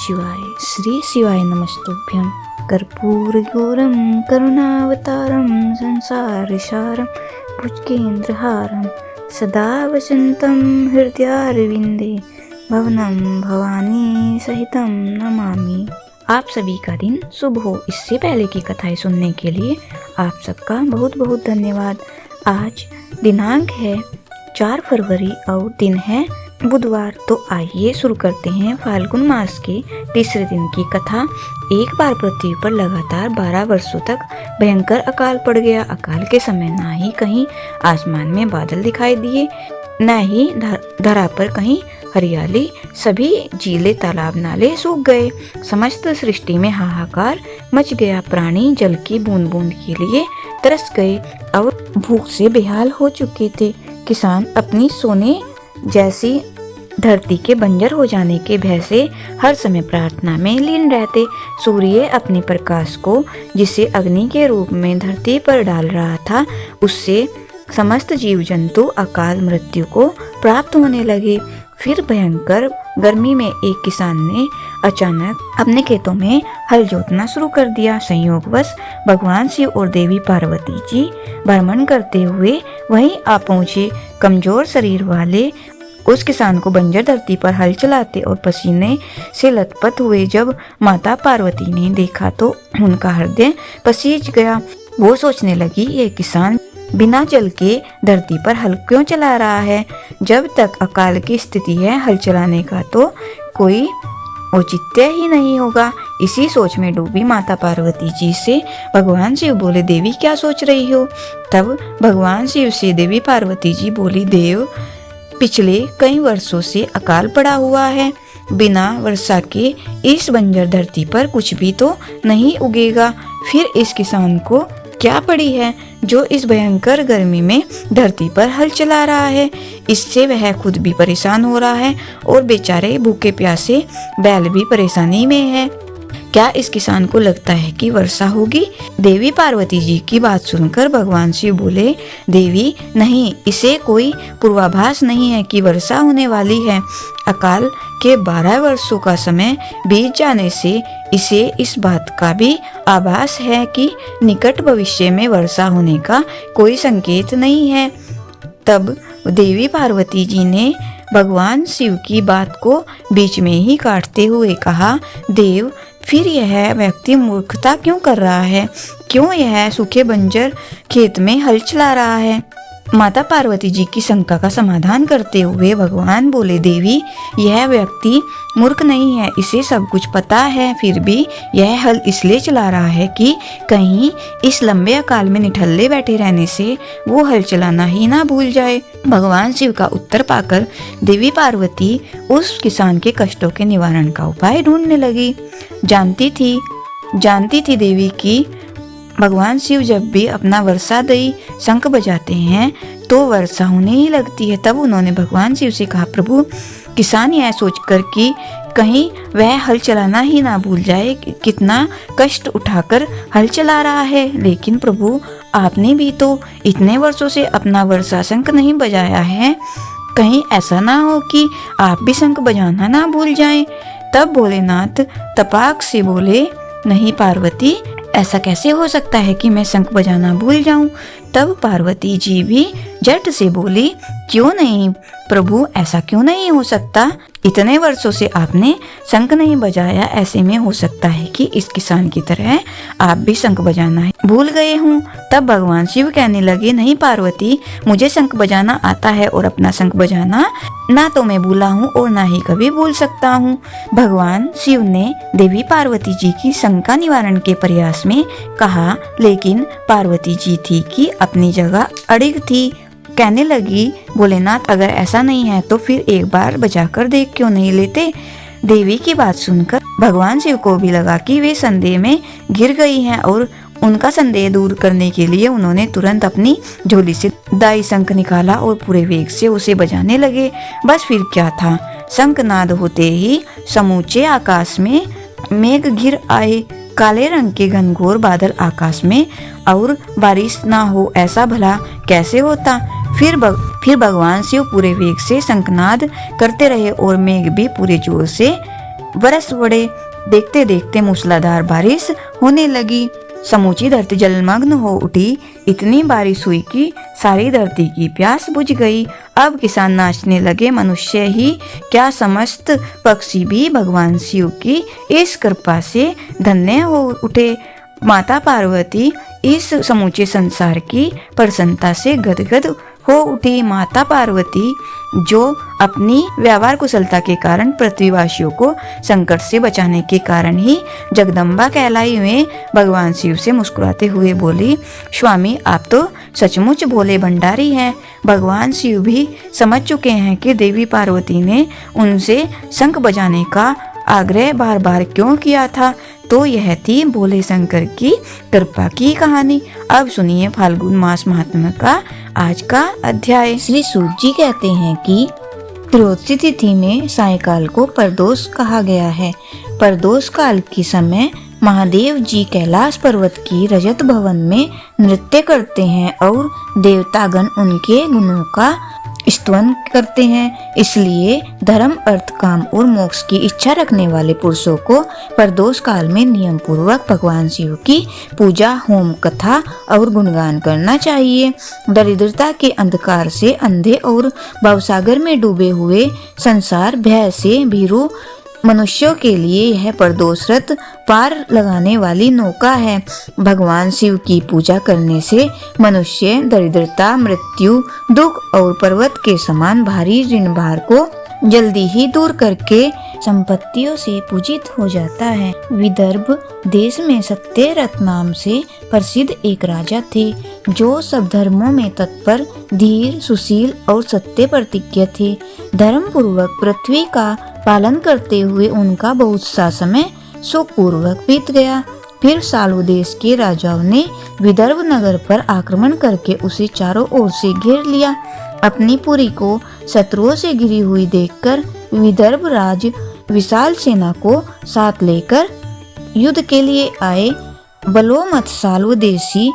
शिवाय। श्री शिवाय नमस्तुभ्यं। कर्पूरगौरं करुणावतारं संसारसारं भुजगेन्द्रहारं सदा वसन्तं हृदयारविन्दे भवनं भवानी सहितं नमामि। आप सभी का दिन शुभ हो। इससे पहले की कथाएं सुनने के लिए आप सबका बहुत बहुत धन्यवाद। आज दिनांक है 4 फरवरी और दिन है बुधवार। तो आइए शुरू करते हैं फाल्गुन मास के तीसरे दिन की कथा। एक बार पृथ्वी पर लगातार 12 वर्षों तक भयंकर अकाल पड़ गया। अकाल के समय ना ही कहीं आसमान में बादल दिखाई दिए, न ही धरा पर कहीं हरियाली। सभी झीलें, तालाब, नाले सूख गए। समस्त सृष्टि में हाहाकार मच गया। प्राणी जल की बूंद बूंद के लिए तरस गए और भूख से बेहाल हो चुके थे। किसान अपनी सोने जैसी धरती के बंजर हो जाने के भय से हर समय प्रार्थना में लीन रहते। सूर्य अपने प्रकाश को, जिसे अग्नि के रूप में धरती पर डाल रहा था, उससे समस्त जीव जंतु अकाल मृत्यु को प्राप्त होने लगे। फिर भयंकर गर्मी में एक किसान ने अचानक अपने खेतों में हल जोतना शुरू कर दिया। संयोगवश भगवान शिव और देवी पार्वती जी भ्रमण करते हुए वहीं आ पहुंचे। कमजोर शरीर वाले उस किसान को बंजर धरती पर हल चलाते और पसीने से लथपथ हुए जब माता पार्वती ने देखा तो उनका हृदय पसीज गया। वो सोचने लगी, ये किसान बिना जल के धरती पर हल क्यों चला रहा है? जब तक अकाल की स्थिति है, हल चलाने का तो कोई औचित्य ही नहीं होगा। इसी सोच में डूबी माता पार्वती जी से भगवान शिव बोले, देवी क्या सोच रही हो? तब भगवान शिव से देवी पार्वती जी बोली, देव, पिछले कई वर्षों से अकाल पड़ा हुआ है। बिना वर्षा के इस बंजर धरती पर कुछ भी तो नहीं उगेगा। फिर इस किसान को क्या पड़ी है जो इस भयंकर गर्मी में धरती पर हल चला रहा है? इससे वह खुद भी परेशान हो रहा है और बेचारे भूखे प्यासे बैल भी परेशानी में है। क्या इस किसान को लगता है कि वर्षा होगी? देवी पार्वती जी की बात सुनकर भगवान शिव बोले, देवी नहीं, इसे कोई पूर्वाभास नहीं है कि वर्षा होने वाली है। अकाल के 12 वर्षों का समय बीत जाने से इसे इस बात का भी आभास है कि निकट भविष्य में वर्षा होने का कोई संकेत नहीं है। तब देवी पार्वती जी ने भगवान शिव की बात को बीच में ही काटते हुए कहा, देव, फिर यह व्यक्ति मूर्खता क्यों कर रहा है? क्यों यह सूखे बंजर खेत में हल चला रहा है? माता पार्वती जी की शंका का समाधान करते हुए भगवान बोले, देवी, यह व्यक्ति मूर्ख नहीं है, इसे सब कुछ पता है। फिर भी यह हल इसलिए चला रहा है कि कहीं इस लंबे अकाल में निठल्ले बैठे रहने से वो हल चलाना ही ना भूल जाए। भगवान शिव का उत्तर पाकर देवी पार्वती उस किसान के कष्टों के निवारण का उपाय ढूंढने लगी। जानती थी देवी कि भगवान शिव जब भी अपना वर्षादयी शंख बजाते हैं तो वर्षा होने ही लगती है। तब उन्होंने भगवान शिव से कहा, प्रभु, किसान यह सोचकर कि कहीं वह हल चलाना ही ना भूल जाए, कितना कष्ट उठाकर हल चला रहा है। लेकिन प्रभु, आपने भी तो इतने वर्षों से अपना वर्षा शंख नहीं बजाया है, कहीं ऐसा ना हो कि आप भी शंख बजाना ना भूल जाएं। तब भोलेनाथ तपाक से बोले, नहीं पार्वती, ऐसा कैसे हो सकता है कि मैं शंख बजाना भूल जाऊं? तब पार्वती जी भी झट से बोली, क्यों नहीं प्रभु, ऐसा क्यों नहीं हो सकता? इतने वर्षों से आपने शंख नहीं बजाया, ऐसे में हो सकता है कि इस किसान की तरह आप भी शंख बजाना भूल गए हों। तब भगवान शिव कहने लगे, नहीं पार्वती, मुझे शंख बजाना आता है और अपना शंख बजाना ना तो मैं भूला हूँ और ना ही कभी भूल सकता हूँ। भगवान शिव ने देवी पार्वती जी की शंका निवारण के प्रयास में कहा, लेकिन पार्वती जी थी कि अपनी जगह अड़िग थी। कहने लगी, भोलेनाथ, अगर ऐसा नहीं है तो फिर एक बार बजाकर देख क्यों नहीं लेते? देवी की बात सुनकर भगवान शिव को भी लगा कि वे संदेह में घिर गई हैं और उनका संदेह दूर करने के लिए उन्होंने तुरंत अपनी झोली से दाई शंख निकाला और पूरे वेग से उसे बजाने लगे। बस फिर क्या था, शंखनाद होते ही समूचे आकाश में मेघ घिर आए। काले रंग के घनघोर बादल आकाश में, और बारिश ना हो ऐसा भला कैसे होता? फिर भगवान शिव पूरे वेग से शंखनाद करते रहे और मेघ भी पूरे जोर से बरस पड़े। देखते देखते मूसलाधार बारिश होने लगी। समूची धरती जलमग्न हो उठी। इतनी बारिश हुई कि सारी धरती की प्यास बुझ गई। अब किसान नाचने लगे। मनुष्य ही क्या, समस्त पक्षी भी भगवान शिव की इस कृपा से धन्य हो उठे। माता पार्वती इस समूचे संसार की प्रसन्नता से गदगद हो उठी। माता पार्वती जो अपनी व्यवहार कुशलता के कारण पृथ्वीवासियों को संकट से बचाने के कारण ही जगदम्बा कहलाई हुए भगवान शिव से मुस्कुराते हुए बोली, स्वामी आप तो सचमुच भोले भंडारी हैं। भगवान शिव भी समझ चुके हैं कि देवी पार्वती ने उनसे शंख बजाने का आग्रह बार बार क्यों किया था। तो यह थी भोले शंकर की कृपा की कहानी। अब सुनिए फाल्गुन मास महात्म्य का आज का अध्याय। श्री सूत जी कहते हैं कि त्रयोदशी तिथि में सायंकाल को प्रदोष कहा गया है। प्रदोष काल के समय महादेव जी कैलाश पर्वत की रजत भवन में नृत्य करते हैं और देवतागण उनके गुणों का स्तवन करते हैं। इसलिए धर्म, अर्थ, काम और मोक्ष की इच्छा रखने वाले पुरुषों को प्रदोष काल में नियम पूर्वक भगवान शिव की पूजा, होम, कथा और गुणगान करना चाहिए। दरिद्रता के अंधकार से अंधे और भवसागर में डूबे हुए संसार भय से भीरू मनुष्यों के लिए यह प्रदोष व्रत पार लगाने वाली नौका है। भगवान शिव की पूजा करने से मनुष्य दरिद्रता, मृत्यु, दुख और पर्वत के समान भारी ऋण भार को जल्दी ही दूर करके संपत्तियों से पूजित हो जाता है। विदर्भ देश में सत्यरथ नाम से प्रसिद्ध एक राजा थे जो सब धर्मों में तत्पर, धीर, सुशील और सत्य प्रतिज्ञ थे। धर्म पूर्वक पृथ्वी का पालन करते हुए उनका बहुत सा समय सुखपूर्वक बीत गया। फिर सालू देश के राजाओं ने विदर्भ नगर पर आक्रमण करके उसे चारों ओर से घेर लिया। अपनी पुरी को शत्रुओं से घिरी हुई देखकर विदर्भ राज विशाल सेना को साथ लेकर युद्ध के लिए आए। बलोमत सालू देशी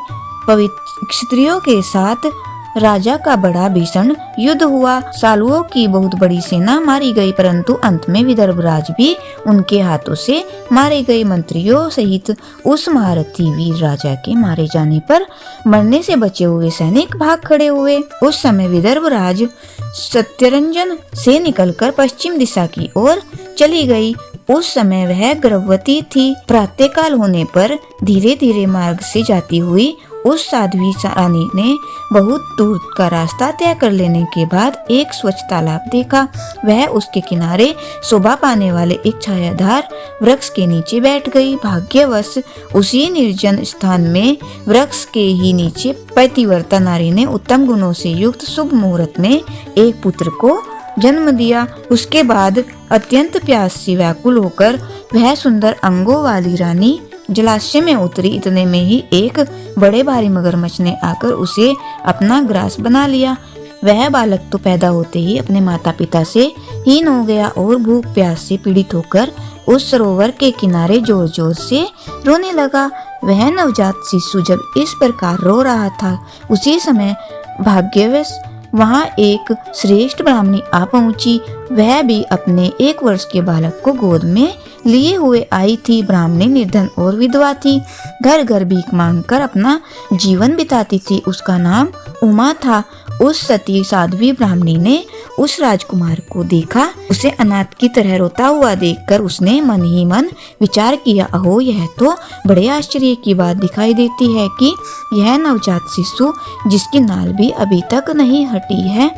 पवित्र क्षत्रियों के साथ राजा का बड़ा भीषण युद्ध हुआ। सालुओं की बहुत बड़ी सेना मारी गई, परंतु अंत में विदर्भ राज भी उनके हाथों से मारे गए। मंत्रियों सहित उस महारथी वीर राजा के मारे जाने पर मरने से बचे हुए सैनिक भाग खड़े हुए। उस समय विदर्भ राज सत्यरंजन से निकलकर पश्चिम दिशा की ओर चली गई। उस समय वह गर्भवती थी। प्रातःकाल होने पर धीरे धीरे मार्ग से जाती हुई उस साध्वी रानी ने बहुत दूर का रास्ता तय कर लेने के बाद एक स्वच्छ तालाब देखा। वह उसके किनारे शोभा पाने वाले एक छायादार वृक्ष के नीचे बैठ गई। भाग्यवश उसी निर्जन स्थान में वृक्ष के ही नीचे पतिव्रता नारी ने उत्तम गुणों से युक्त शुभ मुहूर्त में एक पुत्र को जन्म दिया। उसके बाद अत्यंत प्यास से व्याकुल होकर वह सुंदर अंगों वाली रानी जलाशय में उतरी। इतने में ही एक बड़े भारी मगरमच्छ ने आकर उसे अपना ग्रास बना लिया। वह बालक तो पैदा होते ही अपने माता पिता से हीन हो गया और भूख प्यास से पीड़ित होकर उस सरोवर के किनारे जोर जोर से रोने लगा। वह नवजात शिशु जब इस प्रकार रो रहा था, उसी समय भाग्यवश वहाँ एक श्रेष्ठ ब्राह्मणी आ पहुंची। वह भी अपने 1 वर्ष के बालक को गोद में लिए हुए आई थी। ब्राह्मणी निर्धन और विधवा थी। घर घर भीख मांगकर अपना जीवन बिताती थी। उसका नाम उमा था। उस सती साध्वी ब्राह्मणी ने उस राजकुमार को देखा। उसे अनाथ की तरह रोता हुआ देखकर उसने मन ही मन विचार किया, अहो यह तो बड़े आश्चर्य की बात दिखाई देती है कि यह नवजात शिशु जिसकी नाल भी अभी तक नहीं हटी है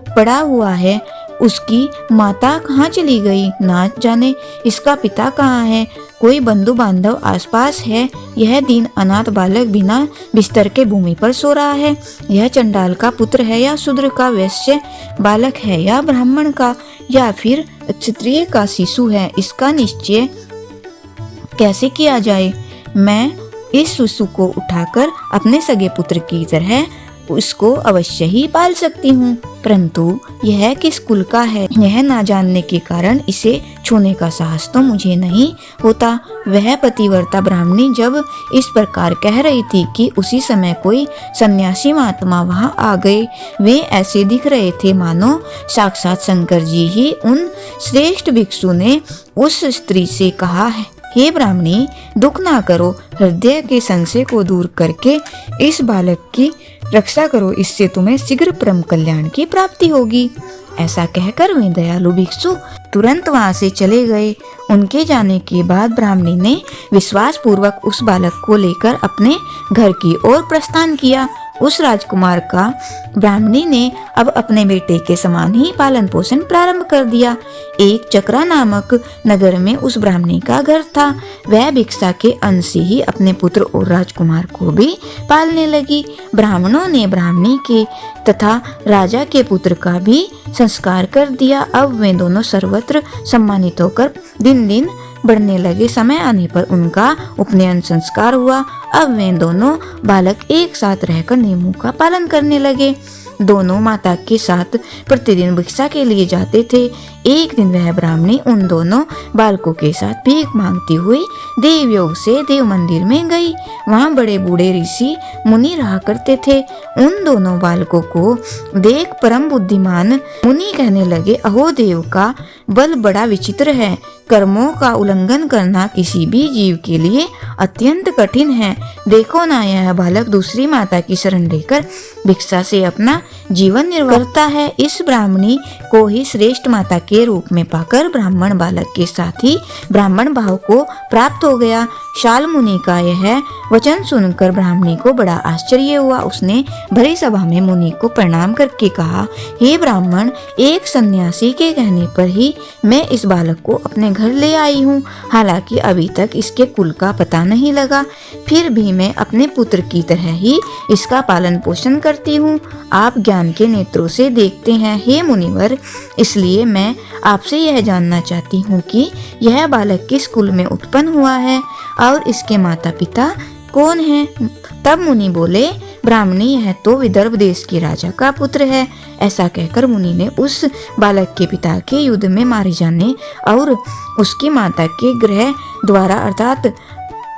पड़ा हुआ है, उसकी माता कहाँ चली गई, ना जाने इसका पिता कहाँ है, कोई बंधु बांधव आसपास है। यह दीन अनाथ बालक बिना बिस्तर के भूमि पर सो रहा है। यह चंडाल का पुत्र है या शूद्र का, वैश्य बालक है या ब्राह्मण का, या फिर क्षत्रिय का शिशु है, इसका निश्चय कैसे किया जाए। मैं इस शिशु को उठाकर अपने सगे पुत्र की तरह इसको अवश्य ही पाल सकती हूँ, परंतु यह किस कुल का है यह ना जानने के कारण इसे छूने का साहस तो मुझे नहीं होता। वह पतिव्रता ब्राह्मणी जब इस प्रकार कह रही थी कि उसी समय कोई सन्यासी महात्मा वहां आ गए। वे ऐसे दिख रहे थे मानो साक्षात शंकर जी ही। उन श्रेष्ठ भिक्षु ने उस स्त्री से कहा है, हे ब्राह्मणी, दुख ना करो, हृदय के संशय को दूर करके इस बालक की रक्षा करो, इससे तुम्हें शीघ्र परम कल्याण की प्राप्ति होगी। ऐसा कहकर वे दयालु भिक्षु तुरंत वहां से चले गए। उनके जाने के बाद ब्राह्मणी ने विश्वास पूर्वक उस बालक को लेकर अपने घर की ओर प्रस्थान किया। उस राजकुमार का ब्राह्मणी ने अब अपने बेटे के समान ही पालन पोषण प्रारंभ कर दिया। एक चक्रा नामक नगर में उस ब्राह्मणी का घर था। वह भिक्षा के अन्न से ही अपने पुत्र और राजकुमार को भी पालने लगी। ब्राह्मणों ने ब्राह्मणी के तथा राजा के पुत्र का भी संस्कार कर दिया। अब वे दोनों सर्वत्र सम्मानित होकर दिन दिन बढ़ने लगे। समय आने पर उनका उपनयन संस्कार हुआ। अब वे दोनों बालक एक साथ रहकर नियमों का पालन करने लगे। दोनों माता के साथ प्रतिदिन भिक्षा के लिए जाते थे। एक दिन वह ब्राह्मणी उन दोनों बालकों के साथ भीख मांगती हुई देवयोग से देव मंदिर में गई। वहां बड़े बूढ़े ऋषि मुनि रहा करते थे। उन दोनों बालकों को देख परम बुद्धिमान मुनि कहने लगे, अहो देव का बल बड़ा विचित्र है। कर्मों का उल्लंघन करना किसी भी जीव के लिए अत्यंत कठिन है। देखो ना, यह बालक दूसरी माता की शरण लेकर भिक्षा से अपना जीवन निर्वाह करता है। इस ब्राह्मणी को ही श्रेष्ठ माता के रूप में पाकर ब्राह्मण बालक के साथ ही ब्राह्मण भाव को प्राप्त हो गया। शाल मुनि का यह वचन सुनकर ब्राह्मणी को बड़ा आश्चर्य हुआ। उसने भरी सभा में मुनि को प्रणाम करके कहा, हे ब्राह्मण, एक सन्यासी के कहने पर ही मैं इस बालक को अपने घर ले आई हूँ। हालांकि अभी तक इसके कुल का पता नहीं लगा, फिर भी मैं अपने पुत्र की तरह ही इसका पालन पोषण करती हूँ। आप ज्ञान के नेत्रों से देखते हैं हे मुनिवर, इसलिए मैं आपसे यह जानना चाहती हूँ कि यह बालक किस कुल में उत्पन्न हुआ है और इसके माता पिता कौन हैं? तब मुनि बोले, ब्राह्मणी, यह तो विदर्भ देश के राजा का पुत्र है। ऐसा कहकर मुनि ने उस बालक के पिता के युद्ध में मारे जाने और उसकी माता के ग्रह द्वारा अर्थात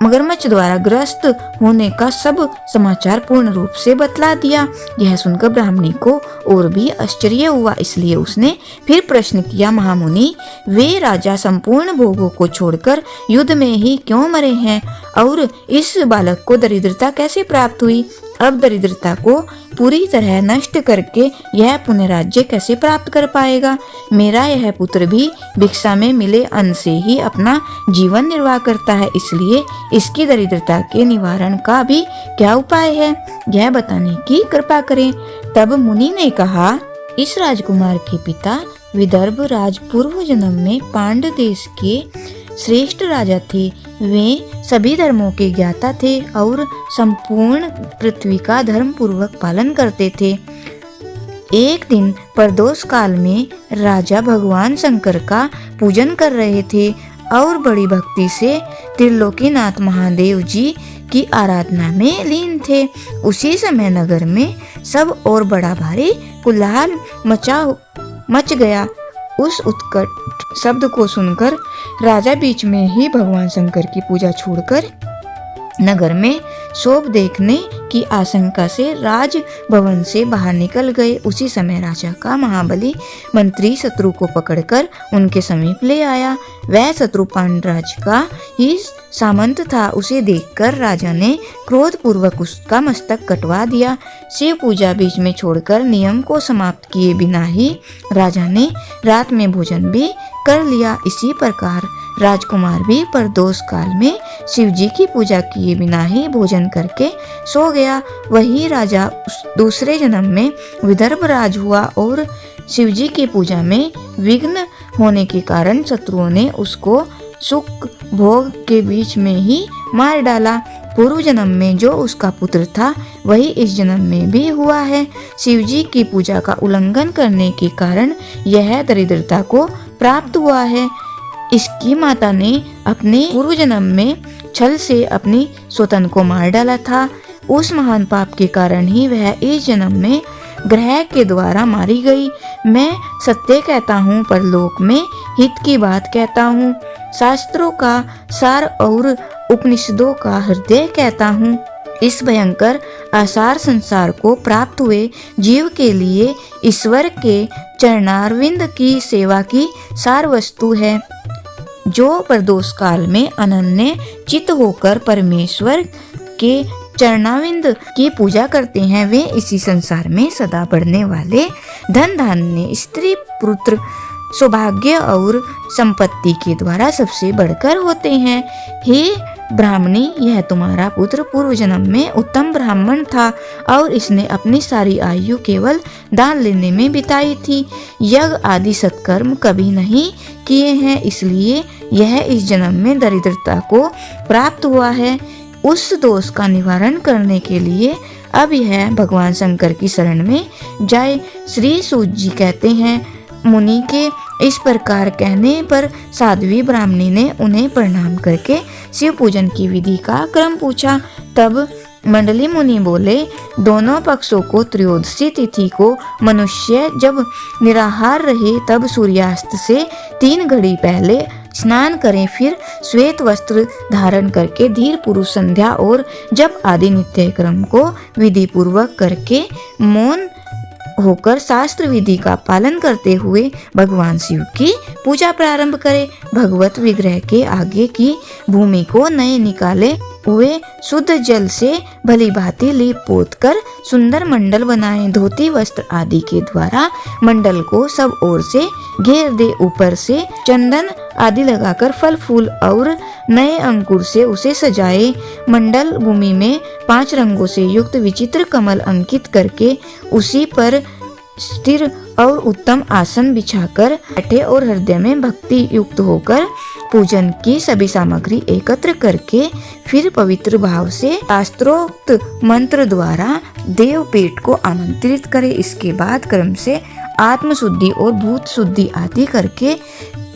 मगरमच्छ द्वारा ग्रस्त होने का सब समाचार पूर्ण रूप से बतला दिया। यह सुनकर ब्राह्मणी को और भी आश्चर्य हुआ, इसलिए उसने फिर प्रश्न किया, महामुनि, वे राजा संपूर्ण भोगों को छोड़कर युद्ध में ही क्यों मरे हैं और इस बालक को दरिद्रता कैसे प्राप्त हुई? अब दरिद्रता को पूरी तरह नष्ट करके यह पुण्य राज्य कैसे प्राप्त कर पाएगा? मेरा यह पुत्र भी भिक्षा में मिले अन्न से ही अपना जीवन निर्वाह करता है, इसलिए इसकी दरिद्रता के निवारण का भी क्या उपाय है, यह बताने की कृपा करें। तब मुनि ने कहा, इस राजकुमार के पिता विदर्भ राज पूर्व जन्म में पांड्य देश के श्रेष्ठ राजा थे। वे सभी धर्मों के ज्ञाता थे और संपूर्ण पृथ्वी का धर्म पूर्वक पालन करते थे। एक दिन प्रदोष काल में राजा भगवान शंकर का पूजन कर रहे थे और बड़ी भक्ति से त्रिलोकीनाथ महादेव जी की आराधना में लीन थे। उसी समय नगर में सब और बड़ा भारी कोलाहल मच गया। उस उत्कट शब्द को सुनकर राजा बीच में ही भगवान शंकर की पूजा छोड़कर नगर में शोभ देखने की आशंका से राज भवन से बाहर निकल गए। उसी समय राजा का महाबली मंत्री शत्रु को पकड़कर उनके समीप ले आया। वह शत्रु पांडराज का ही सामंत था। उसे देखकर राजा ने क्रोध पूर्वक उसका मस्तक कटवा दिया। शिव पूजा बीच में छोड़कर नियम को समाप्त किए बिना ही राजा ने रात में भोजन भी कर लिया। इसी प्रकार राजकुमार भी प्रदोष काल में शिव जी की पूजा किए बिना ही भोजन करके सो गया। वही राजा दूसरे जन्म में विदर्भ राज हुआ और शिव जी की पूजा में विघ्न होने के कारण शत्रुओं ने उसको सुख भोग के बीच में ही मार डाला। पूर्व जन्म में जो उसका पुत्र था वही इस जन्म में भी हुआ है। शिव जी की पूजा का उल्लंघन करने के कारण यह दरिद्रता को प्राप्त हुआ है। इसकी माता ने अपने पूर्व जन्म में छल से अपनी स्वतन को मार डाला था। उस महान पाप के कारण ही वह इस जन्म में ग्रह के द्वारा मारी गई। मैं सत्य कहता हूँ, परलोक में हित की बात कहता हूँ, शास्त्रों का सार और उपनिषदों का हृदय कहता हूँ। इस भयंकर आसार संसार को प्राप्त हुए जीव के लिए ईश्वर के चरणारविंद की सेवा की सार वस्तु है। जो प्रदोष काल में अनन्य चित्त होकर परमेश्वर के चरणाविंद की पूजा करते हैं, वे इसी संसार में सदा बढ़ने वाले धन धान्य, स्त्री पुत्र, सौभाग्य और संपत्ति के द्वारा सबसे बढ़कर होते हैं। हे ब्राह्मणी, यह तुम्हारा पुत्र पूर्व जन्म में उत्तम ब्राह्मण था और इसने अपनी सारी आयु केवल दान लेने में बिताई थी। यज्ञ आदि सत्कर्म कभी नहीं किए हैं, इसलिए यह इस जन्म में दरिद्रता को प्राप्त हुआ है। उस दोष का निवारण करने के लिए अब यह भगवान शंकर की शरण में जाए। श्री सूत जी कहते हैं, मुनि के इस प्रकार कहने पर साध्वी ब्राह्मणी ने उन्हें प्रणाम करके शिव पूजन की विधि का क्रम पूछा। तब मंडली मुनि बोले, दोनों पक्षों को त्रयोदशी तिथि को मनुष्य जब निराहार रहे तब सूर्यास्त से 3 घड़ी पहले स्नान करें, फिर श्वेत वस्त्र धारण करके धीर पुरुष संध्या और जब आदि नित्य क्रम को विधि पूर्वक करके मौन होकर शास्त्र विधि का पालन करते हुए भगवान शिव की पूजा प्रारंभ करें। भगवत विग्रह के आगे की भूमि को नए निकाले हुए शुद्ध जल से भली भांति लीप पोत कर सुंदर मंडल बनाएं। धोती वस्त्र आदि के द्वारा मंडल को सब ओर से घेर दे। ऊपर से चंदन आदि लगाकर फल फूल और नए अंकुर से उसे सजाए। मंडल भूमि में 5 रंगों से युक्त विचित्र कमल अंकित करके उसी पर स्थिर और उत्तम आसन बिछाकर बैठे और हृदय में भक्ति युक्त होकर पूजन की सभी सामग्री एकत्र करके फिर पवित्र भाव से शास्त्रोक्त मंत्र द्वारा देव पेट को आमंत्रित करे। इसके बाद क्रम से आत्म शुद्धि और भूत शुद्धि आदि करके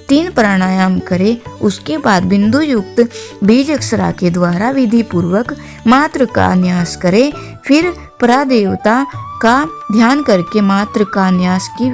3 प्राणायाम करे। उसके बाद बिंदु युक्त बीज अक्षरा के द्वारा विधि पूर्वक मात्र का न्यास करे। फिर परादेवता का ध्यान करके मात्र का न्यास की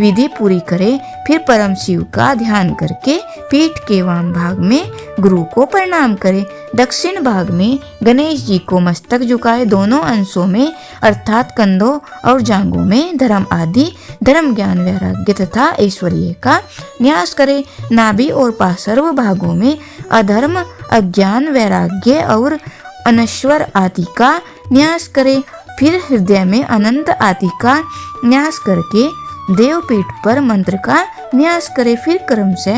विधि पूरी करे। फिर परम शिव का ध्यान करके पीठ के वाम भाग में गुरु को प्रणाम करे। दक्षिण भाग में गणेश जी को मस्तक झुकाए। दोनों अंशों में अर्थात कंधों और जांघों में धर्म आदि धर्म ज्ञान वैराग्य तथा ऐश्वर्य का न्यास करे। नाभि और पार्श्व भागों में अधर्म अज्ञान वैराग्य और अनश्वर आदि का न्यास करे। फिर हृदय में अनंत आदि का न्यास करके देवपीठ पर मंत्र का न्यास करे। फिर क्रम से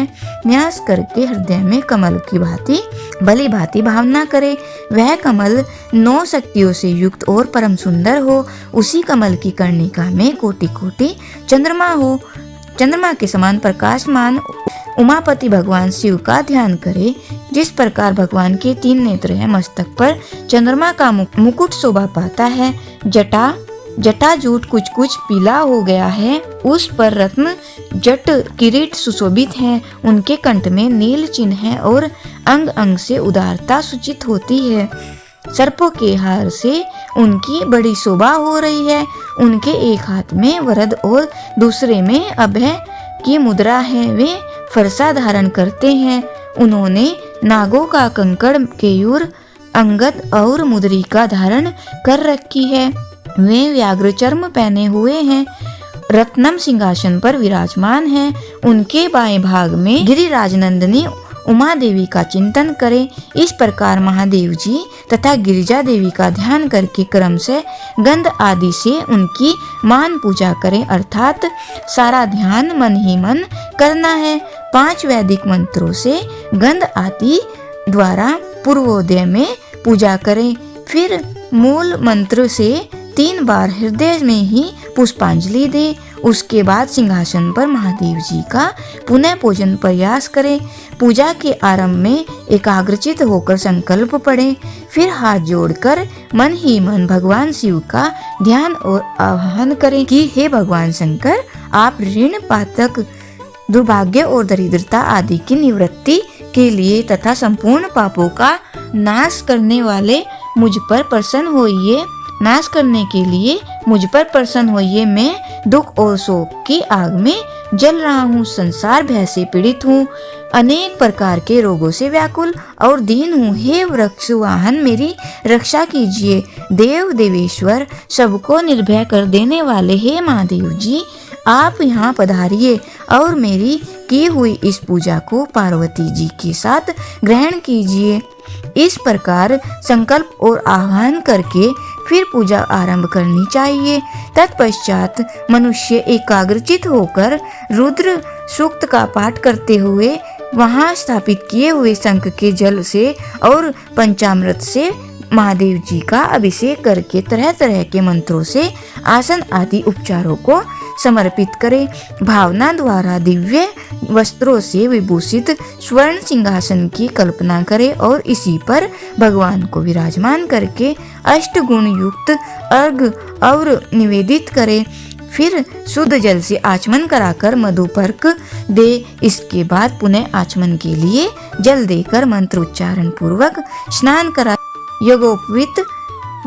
न्यास करके हृदय में कमल की भांति भली भांति भावना करे। वह कमल 9 शक्तियों से युक्त और परम सुंदर हो। उसी कमल की कर्णिका में कोटि कोटि चंद्रमा हो। चंद्रमा के समान प्रकाशमान उमापति भगवान शिव का ध्यान करे। जिस प्रकार भगवान के 3 नेत्र हैं, मस्तक पर चंद्रमा का मुकुट शोभा पाता है। जटा जूट कुछ कुछ पीला हो गया है। उस पर रत्न जट किरीट सुशोभित है। उनके कंठ में नील चिन्ह है और अंग अंग से उदारता सूचित होती है। सर्पों के हार से उनकी बड़ी शोभा हो रही है। उनके एक हाथ में वरद और दूसरे में अभय की मुद्रा है। वे फरसा धारण करते हैं। उन्होंने नागों का कंकड़, केयूर, अंगद और मुद्रिका धारण कर रखी है। वे व्याघ्र चर्म पहने हुए हैं। रत्नम सिंहासन पर विराजमान हैं। उनके बाएं भाग में गिरिराज नंदिनी उमा देवी का चिंतन करें। इस प्रकार महादेव जी तथा गिरिजा देवी का ध्यान करके क्रम से गंध आदि से उनकी मान पूजा करें, अर्थात सारा ध्यान मन ही मन करना है। 5 वैदिक मंत्रों से गंध आदि द्वारा पूर्वोदय में पूजा करें। फिर मूल मंत्र से 3 बार हृदय में ही पुष्पांजलि दे। उसके बाद सिंहासन पर महादेव जी का पुनः पूजन प्रयास करें। पूजा के आरंभ में एकाग्रचित होकर संकल्प पढ़ें। फिर हाथ जोड़कर मन ही मन भगवान शिव का ध्यान और आह्वान करें कि हे भगवान शंकर, आप ऋण पातक, दुर्भाग्य और दरिद्रता आदि की निवृत्ति के लिए तथा संपूर्ण पापों का नाश करने वाले मुझ पर प्रसन्न होइए, नाश करने के लिए मुझ पर प्रसन्न होइए। मैं दुख और शोक की आग में जल रहा हूँ, संसार भय से पीड़ित हूँ, अनेक प्रकार के रोगों से व्याकुल और दीन हूँ। हे वृक्ष वाहन, मेरी रक्षा कीजिए। देव देवेश्वर, सबको निर्भय कर देने वाले हे महादेव जी, आप यहाँ पधारिए और मेरी की हुई इस पूजा को पार्वती जी के साथ ग्रहण कीजिए। इस प्रकार संकल्प और आह्वान करके फिर पूजा आरंभ करनी चाहिए। तत्पश्चात मनुष्य एकाग्रचित होकर रुद्र सूक्त का पाठ करते हुए वहां स्थापित किए हुए शंख के जल से और पंचामृत से महादेव जी का अभिषेक करके तरह तरह के मंत्रों से आसन आदि उपचारों को समर्पित करे। भावना द्वारा दिव्य वस्त्रों से विभूषित स्वर्ण सिंहासन की कल्पना करे और इसी पर भगवान को विराजमान करके अष्टगुण युक्त अर्घ और निवेदित करे। फिर शुद्ध जल से आचमन कराकर मधुपर्क दे। इसके बाद पुनः आचमन के लिए जल देकर मंत्रोच्चारण पूर्वक स्नान करा, यज्ञोपवीत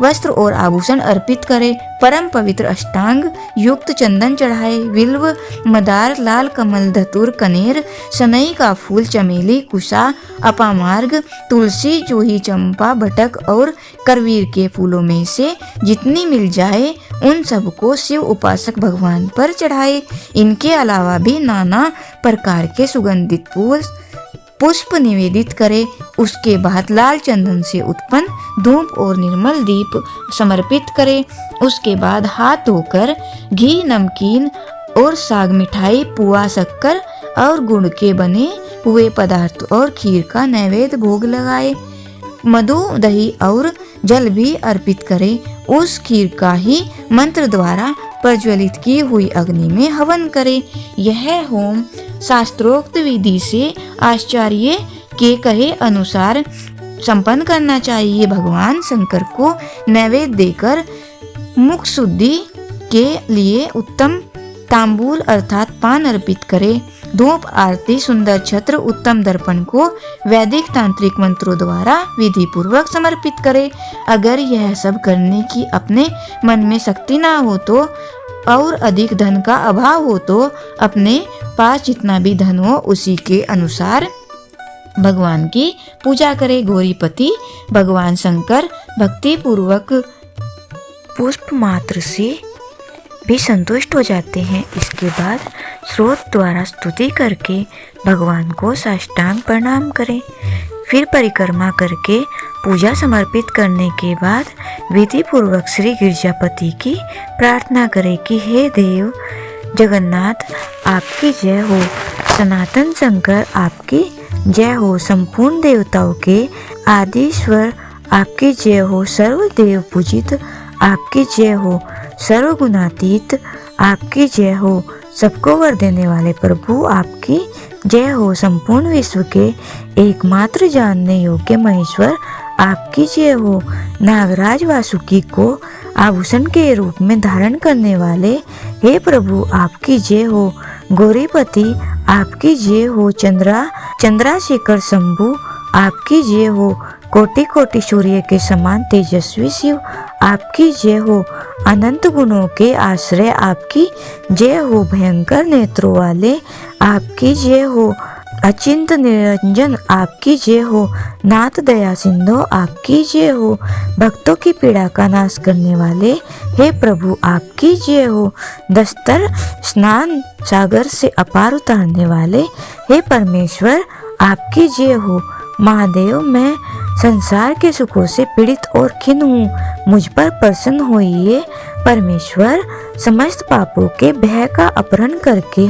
वस्त्र और आभूषण अर्पित करे, परम पवित्र अष्टांग युक्त चंदन चढ़ाए, बिल्व, मदार, लाल कमल, धतूर, कनेर, सनई का फूल, चमेली, कुशा, अपामार्ग, तुलसी, जूही, चंपा, भटक और करवीर के फूलों में से जितनी मिल जाए उन सबको शिव उपासक भगवान पर चढ़ाए। इनके अलावा भी नाना प्रकार के सुगंधित पुष्प निवेदित करे। उसके बाद लाल चंदन से उत्पन्न धूप और निर्मल दीप समर्पित करे। उसके बाद हाथ धोकर घी, नमकीन और साग, मिठाई, पुआ, शक्कर और गुड़ के बने हुए पदार्थ और खीर का नैवेद्य भोग लगाए। मधु, दही और जल भी अर्पित करे। उस खीर का ही मंत्र द्वारा प्रज्वलित की हुई अग्नि में हवन करे। यह होम शास्त्रोक्त विधि से आचार्य के कहे अनुसार संपन्न करना चाहिए। भगवान शंकर को नैवेद्य देकर मुख शुद्धि के लिए उत्तम तांबूल अर्थात पान अर्पित करे। धूप, आरती, सुंदर छत्र, उत्तम दर्पण को वैदिक तांत्रिक मंत्रों द्वारा विधि पूर्वक समर्पित करे। अगर यह सब करने की अपने मन में शक्ति ना हो तो और अधिक धन का अभाव हो तो अपने पास जितना भी धन हो उसी के अनुसार भगवान की पूजा करे। गौरीपति भगवान शंकर भक्ति पूर्वक पुष्प मात्र से भी संतुष्ट हो जाते हैं। इसके बाद स्रोत द्वारा स्तुति करके भगवान को साष्टांग प्रणाम करें। फिर परिक्रमा करके पूजा समर्पित करने के बाद विधि पूर्वक श्री गिरजापति की प्रार्थना करें कि हे देव जगन्नाथ आपकी जय हो, सनातन शंकर आपकी जय हो, संपूर्ण देवताओं के आदिश्वर आपकी जय हो, सर्वदेव पूजित आपकी जय हो, सर्वगुणातीत आपकी जय हो, सबको वर देने वाले प्रभु आपकी जय हो, संपूर्ण विश्व के एकमात्र जानने योग्य महेश्वर आपकी जय हो, नागराज वासुकी को आभूषण के रूप में धारण करने वाले हे प्रभु आपकी जय हो, गौरीपति आपकी जय हो, चंद्राशेखर शंभु आपकी जय हो, कोटि कोटि सूर्य के समान तेजस्वी शिव आपकी जय हो, अनंत गुणों के आश्रय आपकी जय हो, भयंकर नेत्रों वाले आपकी जय हो, अचिंत निरंजन आपकी जय हो, नाथ दया सिंधु आपकी जय हो, भक्तों की पीड़ा का नाश करने वाले हे प्रभु आपकी जय हो, दस्तर स्नान सागर से अपार उतारने वाले हे परमेश्वर आपकी जय हो। महादेव मैं संसार के सुखों से पीड़ित और खिन्न हूँ, मुझ पर प्रसन्न होइए। परमेश्वर समस्त पापों के भय का अपहरण करके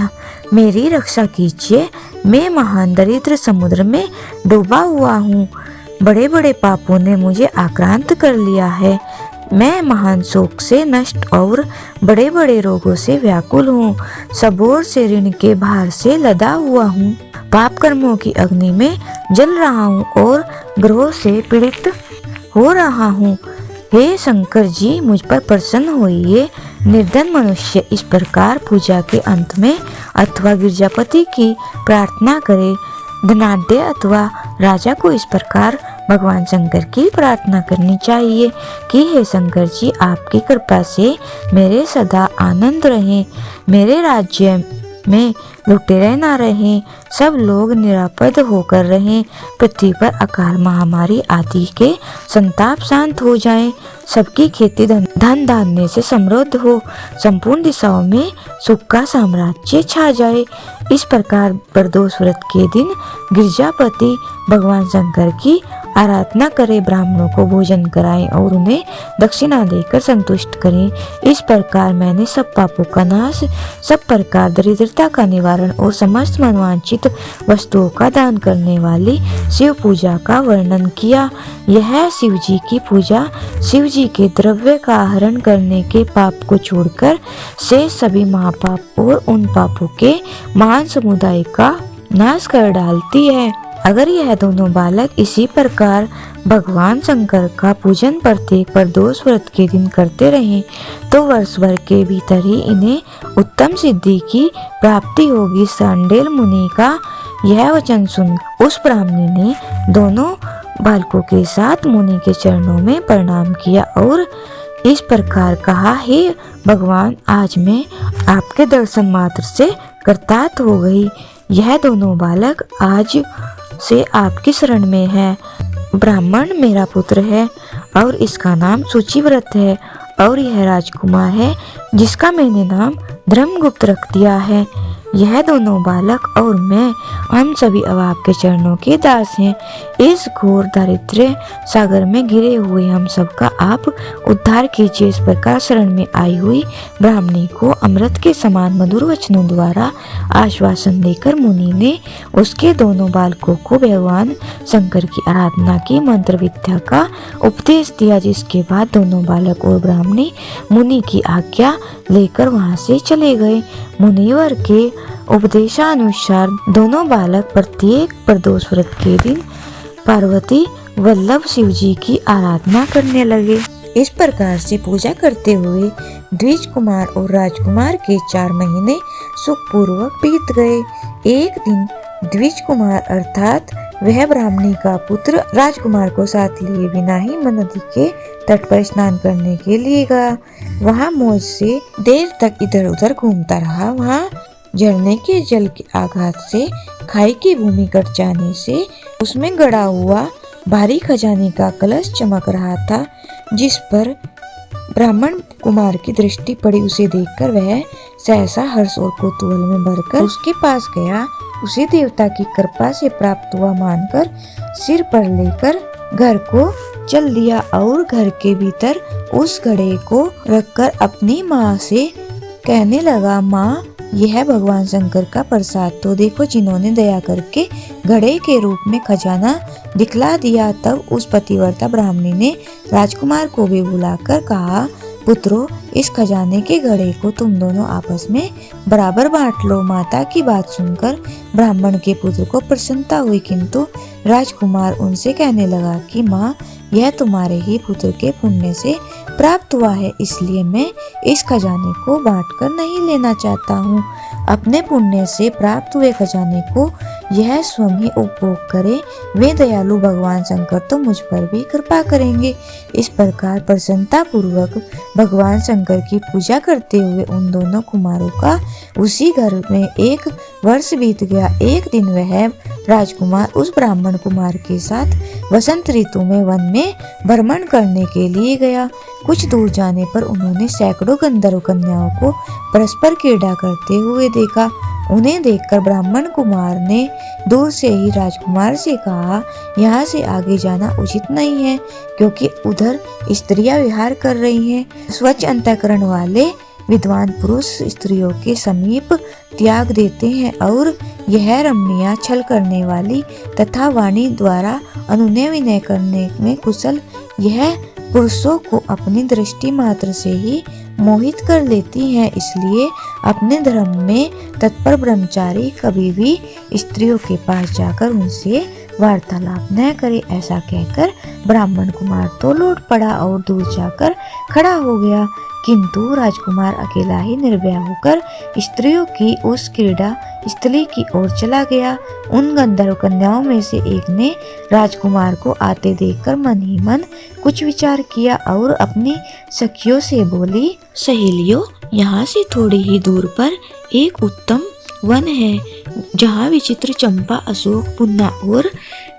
मेरी रक्षा कीजिए। मैं महान दरिद्र समुद्र में डूबा हुआ हूँ, बड़े बड़े पापों ने मुझे आक्रांत कर लिया है। मैं महान शोक से नष्ट और बड़े बड़े रोगों से व्याकुल हूँ, सब ओर से ऋण के भार से लदा हुआ हूँ, पाप कर्मों की अग्नि में जल रहा हूँ और ग्रहों से पीड़ित हो रहा हूँ। हे शंकर जी मुझ पर प्रसन्न होइए। निर्धन मनुष्य इस प्रकार पूजा के अंत में अथवा गिरजापति की प्रार्थना करे। धनाढ्य अथवा राजा को इस प्रकार भगवान शंकर की प्रार्थना करनी चाहिए कि हे शंकर जी, आपकी कृपा से मेरे सदा आनंद रहे, मेरे राज्य में लुटेरे ना रहें, सब लोग निरापद होकर रहें, पृथ्वी पर अकाल महामारी आदि के संताप शांत हो जाएं, सबकी खेती धन धान्य से समृद्ध हो, संपूर्ण दिशाओं में सुख का साम्राज्य छा जाए। इस प्रकार प्रदोष व्रत के दिन गिरजापति भगवान शंकर की आराधना करें, ब्राह्मणों को भोजन कराएं और उन्हें दक्षिणा देकर संतुष्ट करें। इस प्रकार मैंने सब पापों का नाश, सब प्रकार दरिद्रता का निवारण और समस्त मनोवांछित वस्तुओं का दान करने वाली शिव पूजा का वर्णन किया। यह शिव जी की पूजा शिव जी के द्रव्य का आहरण करने के पाप को छोड़कर शेष सभी महापाप और उन पापों के महान समुदाय का नाश कर डालती है। अगर यह दोनों बालक इसी प्रकार भगवान शंकर का पूजन प्रत्येक प्रदोष व्रत के दिन करते रहें तो वर्ष भर के भीतर ही इन्हें उत्तम सिद्धि की प्राप्ति होगी। सांडेल मुनि का यह वचन सुन उस ब्राह्मणी ने दोनों बालकों के साथ मुनि के चरणों में प्रणाम किया और इस प्रकार कहा, हे भगवान, आज मैं आपके दर्शन मात्र से कृतार्थ हो गई। यह दोनों बालक आज से आपकी शरण में है। ब्राह्मण मेरा पुत्र है और इसका नाम सूचिव्रत है और यह राजकुमार है जिसका मैंने नाम धर्मगुप्त रख दिया है। यह दोनों बालक और मैं, हम सभी अब आपके चरणों के दास हैं। इस घोर दारिद्र्य सागर में गिरे हुए हम सबका आप उद्धार कीजिए। इस प्रकार शरण में आई हुई ब्राह्मणी को अमृत के समान मधुर वचनों द्वारा आश्वासन देकर मुनि ने उसके दोनों बालकों को भगवान शंकर की आराधना की मंत्र विद्या का उपदेश दिया, जिसके बाद दोनों बालक और ब्राह्मणी मुनि की आज्ञा लेकर वहां से चले गए। मुनिवर के उपदेशानुसार दोनों बालक प्रत्येक प्रदोष व्रत के दिन पार्वती वल्लभ शिव जी की आराधना करने लगे। इस प्रकार से पूजा करते हुए द्विज कुमार और राजकुमार के 4 महीने सुखपूर्वक बीत गए। एक दिन द्विज कुमार अर्थात वह ब्राह्मणी का पुत्र राजकुमार को साथ लिए बिना ही नदी के तट पर स्नान करने के लिए गया। वहाँ मौज से देर तक इधर उधर घूमता रहा। वहाँ झरने के जल के आघात से खाई की भूमि कट जाने से उसमें गड़ा हुआ भारी खजाने का कलश चमक रहा था, जिस पर ब्राह्मण कुमार की दृष्टि पड़ी। उसे देखकर वह सहसा हर्ष और कौतूहल में भरकर उसके पास गया। उसे देवता की कृपा से प्राप्त हुआ मानकर सिर पर लेकर घर को चल दिया और घर के भीतर उस घड़े को रखकर अपनी माँ से कहने लगा, माँ, यह भगवान शंकर का प्रसाद तो देखो, जिन्होंने दया करके घड़े के रूप में खजाना दिखला दिया। तब उस पतिव्रता ब्राह्मणी ने राजकुमार को भी बुलाकर कहा, पुत्रों, इस खजाने के घड़े को तुम दोनों आपस में बराबर बांट लो। माता की बात सुनकर ब्राह्मण के पुत्र को प्रसन्नता हुई, किंतु राजकुमार उनसे कहने लगा कि माँ, यह तुम्हारे ही पुत्र के पुण्य से प्राप्त हुआ है, इसलिए मैं इस खजाने को बांटकर नहीं लेना चाहता हूँ। अपने पुण्य से प्राप्त हुए खजाने को यह स्वयं ही उपभोग करे। वे दयालु भगवान शंकर तो मुझ पर भी कृपा करेंगे। इस प्रकार प्रसन्नता पूर्वक भगवान शंकर की पूजा करते हुए उन दोनों कुमारों का उसी घर में 1 वर्ष बीत गया। एक दिन वह राजकुमार उस ब्राह्मण कुमार के साथ वसंत ऋतु में वन में भ्रमण करने के लिए गया। कुछ दूर जाने पर उन्होंने सैकड़ों गंधर्व कन्याओं को परस्पर क्रीड़ा करते हुए देखा। उन्हें देखकर ब्राह्मण कुमार ने दूर से ही राजकुमार से कहा, यहाँ से आगे जाना उचित नहीं है, क्योंकि उधर स्त्रियां विहार कर रही हैं। स्वच्छ अंतःकरण वाले विद्वान पुरुष स्त्रियों के समीप त्याग देते हैं और यह रमणियां छल करने वाली तथा वाणी द्वारा अनुनय विनय करने में कुशल यह पुरुषों को अपनी दृष्टि मात्र से ही मोहित कर लेती हैं। इसलिए अपने धर्म में तत्पर ब्रह्मचारी कभी भी स्त्रियों के पास जाकर उनसे वार्तालाप न करे। ऐसा कहकर ब्राह्मण कुमार तो लौट पड़ा और दूर जाकर खड़ा हो गया, किंतु राजकुमार अकेला ही निर्भय होकर स्त्रियों की उस क्रीड़ा स्थली की ओर चला गया। उन गंधर्व कन्याओं में से एक ने राजकुमार को आते देखकर मन ही मन कुछ विचार किया और अपनी सखियों से बोली, सहेलियों, यहाँ से थोड़ी ही दूर पर एक उत्तम वन है, जहाँ विचित्र चंपा, अशोक, पुन्ना और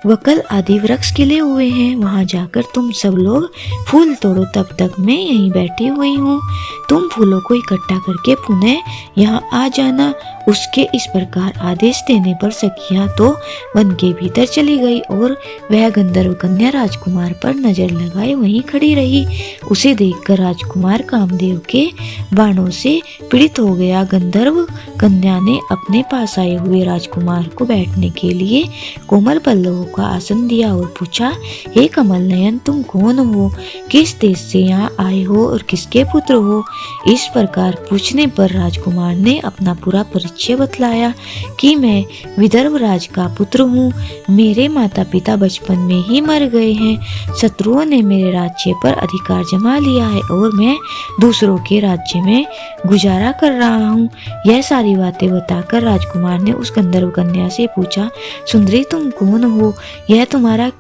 वकल आदि वृक्ष खिले हुए हैं। वहाँ जाकर तुम सब लोग फूल तोड़ो, तब तक मैं यहीं बैठी हुई हूँ। तुम फूलों को इकट्ठा करके पुनः यहाँ आ जाना। उसके इस प्रकार आदेश देने पर सखियां तो वन के भीतर चली गई और वह गंधर्व कन्या राजकुमार पर नजर लगाए वहीं खड़ी रही। उसे देखकर राजकुमार कामदेव के बाणों से पीड़ित हो गया। गंधर्व कन्या ने अपने पास आए हुए राजकुमार को बैठने के लिए कोमल पल्लवों का आसन दिया और पूछा, हे कमल नयन, तुम कौन हो, किस देश से यहाँ आए हो और किसके पुत्र हो? इस प्रकार पूछने पर राजकुमार ने अपना पूरा परिचय बतलाया कि मैं विदर्भ राज का पुत्र हूँ। मेरे माता पिता बचपन में ही मर गए हैं। शत्रुओं ने मेरे राज्य पर अधिकार जमा लिया है और मैं दूसरों के राज्य में गुजारा कर रहा हूँ। यह सारी बातें बताकर राजकुमार ने उस गंधर्व कन्या से पूछा, सुंदरी, तुम कौन हो, यह तुम्हारा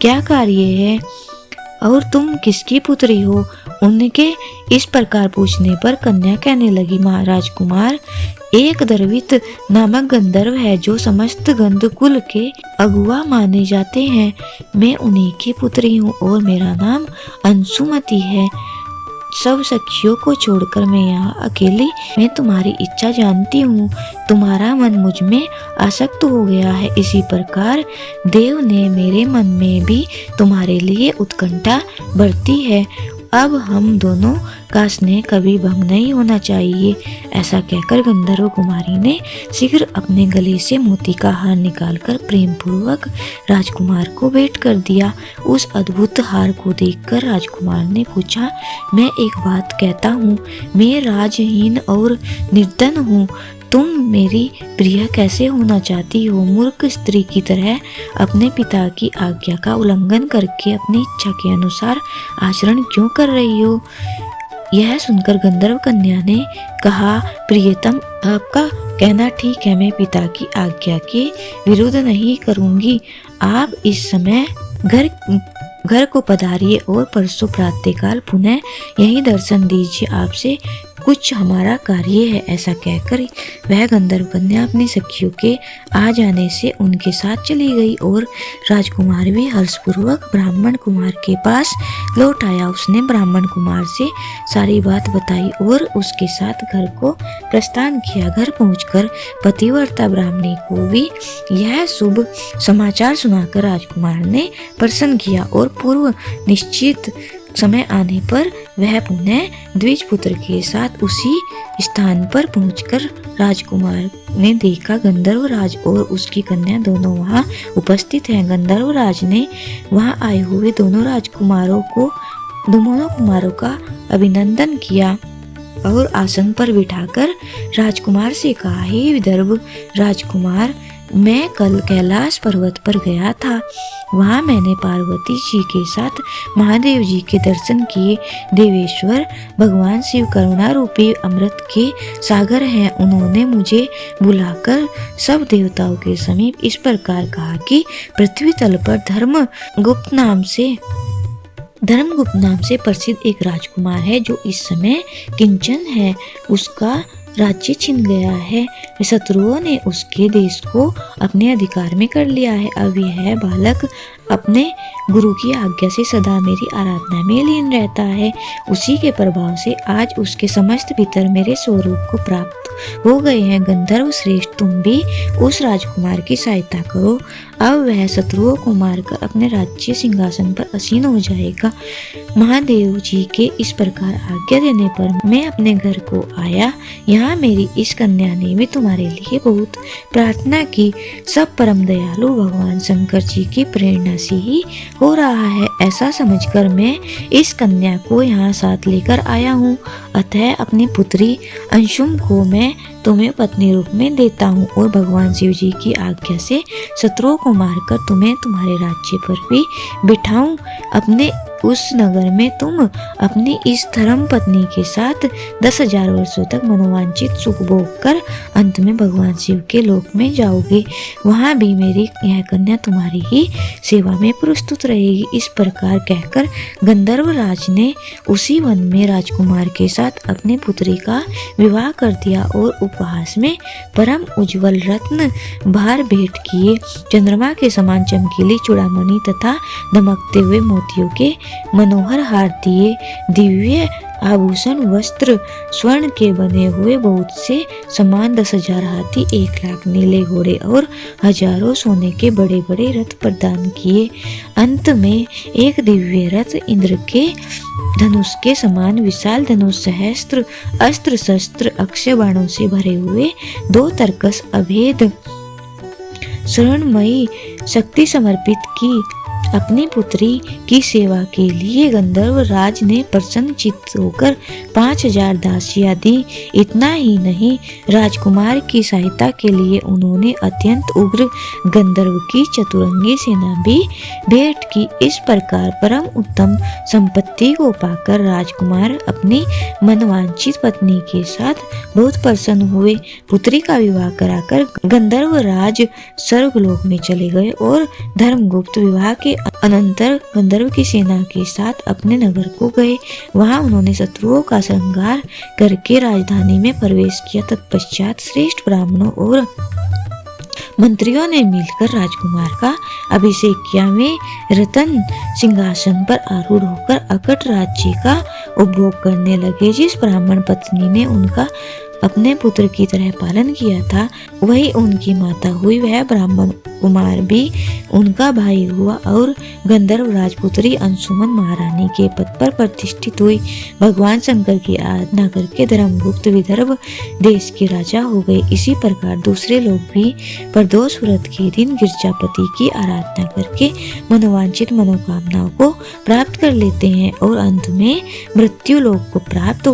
क्या कार्य है और तुम किसकी पुत्री हो? उनके इस प्रकार पूछने पर कन्या कहने लगी, महाराज कुमार, एक दर्वित नामक गंधर्व है जो समस्त गंध कुल के अगुआ माने जाते हैं। मैं उन्हीं की पुत्री हूँ और मेरा नाम अंशुमति है। सब सखियों को छोड़कर मैं यहाँ अकेली, मैं तुम्हारी इच्छा जानती हूँ। तुम्हारा मन मुझ में आसक्त हो गया है। इसी प्रकार देव ने मेरे मन में भी तुम्हारे लिए उत्कंठा बरती है। अब हम दोनों का स्नेह कभी भंग नहीं होना चाहिए। ऐसा कहकर गंधर्व कुमारी ने शीघ्र अपने गले से मोती का हार निकालकर प्रेम पूर्वक राजकुमार को भेंट कर दिया। उस अद्भुत हार को देखकर राजकुमार ने पूछा, मैं एक बात कहता हूँ, मैं राजहीन और निर्धन हूँ। तुम मेरी प्रिय कैसे होना चाहती हो? मूर्ख स्त्री की तरह अपने पिता की आज्ञा का उल्लंघन करके अपनी इच्छा के अनुसार आचरण क्यों कर रही हो? यह सुनकर गंधर्व कन्या ने कहा, प्रियतम, आपका कहना ठीक है। मैं पिता की आज्ञा के विरुद्ध नहीं करूंगी। आप इस समय घर को पधारिए और परसों प्रातःकाल पुनः यही दर्शन दीजिए। आपसे कुछ हमारा कार्य है। ऐसा कहकर वह गंधर्व कन्या अपनी सखियों के आ जाने से उनके साथ चली गई और राजकुमार भी हर्षपूर्वक ब्राह्मण कुमार के पास लौट आया। उसने ब्राह्मण कुमार से सारी बात बताई और उसके साथ घर को प्रस्थान किया। घर पहुंचकर पतिव्रता ब्राह्मणी को भी यह शुभ समाचार सुनाकर राजकुमार ने प्रसन्न किया और पूर्व निश्चित समय आने पर वह पुनः द्विज पुत्र के साथ उसी स्थान पर पहुंचकर राजकुमार ने देखा गंधर्व राज और उसकी कन्या दोनों वहां उपस्थित हैं। गंधर्व राज ने वहां आए हुए दोनों कुमारों का अभिनंदन किया और आसन पर बिठाकर राजकुमार से कहा, हे विदर्भ राजकुमार, मैं कल कैलाश पर्वत पर गया था। वहाँ मैंने पार्वती जी के साथ महादेव जी के दर्शन किए। देवेश्वर भगवान शिव करुणा रूपी अमृत के सागर हैं। उन्होंने मुझे बुलाकर सब देवताओं के समीप इस प्रकार कहा कि पृथ्वी तल पर धर्मगुप्त नाम से प्रसिद्ध एक राजकुमार है जो इस समय किंचन है। उसका राज्य छिन गया है। शत्रुओं ने उसके देश को अपने अधिकार में कर लिया है। अब यह बालक अपने गुरु की आज्ञा से सदा मेरी आराधना में लीन रहता है। उसी के प्रभाव से आज उसके समस्त पितर मेरे स्वरूप को प्राप्त हो गए हैं। गंधर्व श्रेष्ठ, तुम भी उस राजकुमार की सहायता करो। अब वह शत्रुओं को मारकर अपने राज्य सिंहासन पर आसीन हो जाएगा। महादेव जी के इस प्रकार आज्ञा देने पर मैं अपने घर को आया। यहाँ मेरी इस कन्या ने भी तुम्हारे लिए बहुत प्रार्थना की। सब परम दयालु भगवान शंकर जी की प्रेरणा से ही हो रहा है। ऐसा समझकर मैं इस कन्या को यहाँ साथ लेकर आया हूँ। अतः अपनी पुत्री अंशुम को मैं तुम्हें पत्नी रूप में देता हूँ और भगवान शिव जी की आज्ञा से शत्रुओं को मारकर तुम्हें तुम्हारे राज्य पर भी बिठाऊं। अपने उस नगर में तुम अपनी इस धर्म पत्नी के साथ 10,000 वर्षों तक मनोवांछित सुख भोग कर अंत में भगवान शिव के लोक में जाओगे। वहां भी मेरी यह कन्या तुम्हारी ही सेवा में प्रस्तुत रहेगी। इस प्रकार कहकर गंधर्व राज ने उसी वन में राजकुमार के साथ अपनी पुत्री का विवाह कर दिया और उपहास में परम उज्जवल रत्न भार भेंट किए। चंद्रमा के समान चमकीली चूड़ामणि तथा दमकते हुए मोतियों के मनोहर हार दिए। दिव्य आभूषण वस्त्र स्वर्ण के बने हुए बहुत से समान 10,000 हाथी, 1,00,000 नीले घोड़े और हजारों सोने के बड़े बड़े रथ प्रदान किए। अंत में एक दिव्य रथ इंद्र के धनुष के समान विशाल धनुष, सहस्त्र अस्त्र शस्त्र, अक्षय बाणों से भरे हुए 2 तरकस अभेद स्वर्णमयी शक्ति समर्पित की। अपनी पुत्री की सेवा के लिए गंधर्व राज ने प्रसन्न चित्त होकर 5,000 दासियां दी। इतना ही नहीं, राजकुमार की सहायता के लिए उन्होंने अत्यंत उग्र गंधर्व की चतुरंगी सेना भी भेंट की। इस प्रकार परम उत्तम संपत्ति को पाकर राजकुमार अपनी मनवांछित पत्नी के साथ बहुत प्रसन्न हुए। पुत्री का विवाह कराकर गंधर्व राज स्वर्गलोक में चले गए और धर्मगुप्त विवाह के अनंतर गंधर्व की सेना के साथ अपने नगर को गए। वहां उन्होंने शत्रुओं का संहार करके राजधानी में प्रवेश किया। तत्पश्चात श्रेष्ठ ब्राह्मणों और मंत्रियों ने मिलकर राजकुमार का अभिषेक किया। वे रतन सिंहासन पर आरूढ़ होकर अकट राज्य का उपभोग करने लगे। जिस ब्राह्मण पत्नी ने उनका अपने पुत्र की तरह पालन किया था, वही उनकी माता हुई। वह ब्राह्मण कुमार भी उनका भाई हुआ और गंधर्व राजपुत्री अंशुमन महारानी के पद पर प्रतिष्ठित हुई। भगवान शंकर की आराधना करके धर्मगुप्त विदर्भ देश के राजा हो गए। इसी प्रकार दूसरे लोग भी प्रदोष व्रत के दिन गिरजापति की आराधना करके मनोवांछित मनोकामनाओं को प्राप्त कर लेते हैं और अंत में मृत्यु लोक को प्राप्त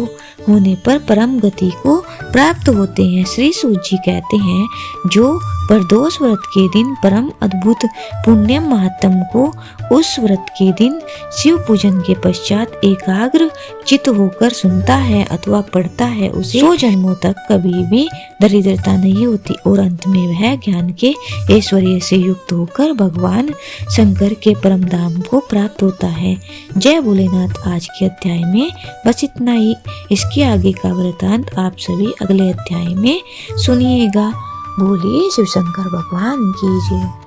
होने पर परम गति को प्राप्त होते हैं। श्री सूत जी कहते हैं, जो प्रदोष व्रत के दिन परम अद्भुत पुण्य महात्म को उस व्रत के दिन शिव पूजन के पश्चात एकाग्र चित्त होकर सुनता है अथवा पढ़ता है, उसे 100 जन्मों तक कभी भी दरिद्रता नहीं होती और अंत में वह ज्ञान के ऐश्वर्य से युक्त होकर भगवान शंकर के परम धाम को प्राप्त होता है। जय भोलेनाथ। आज के अध्याय में बस इतना ही। इसके आगे का वृतांत आप सभी अगले अध्याय में सुनिएगा। बोलिए शिव शंकर भगवान की जय।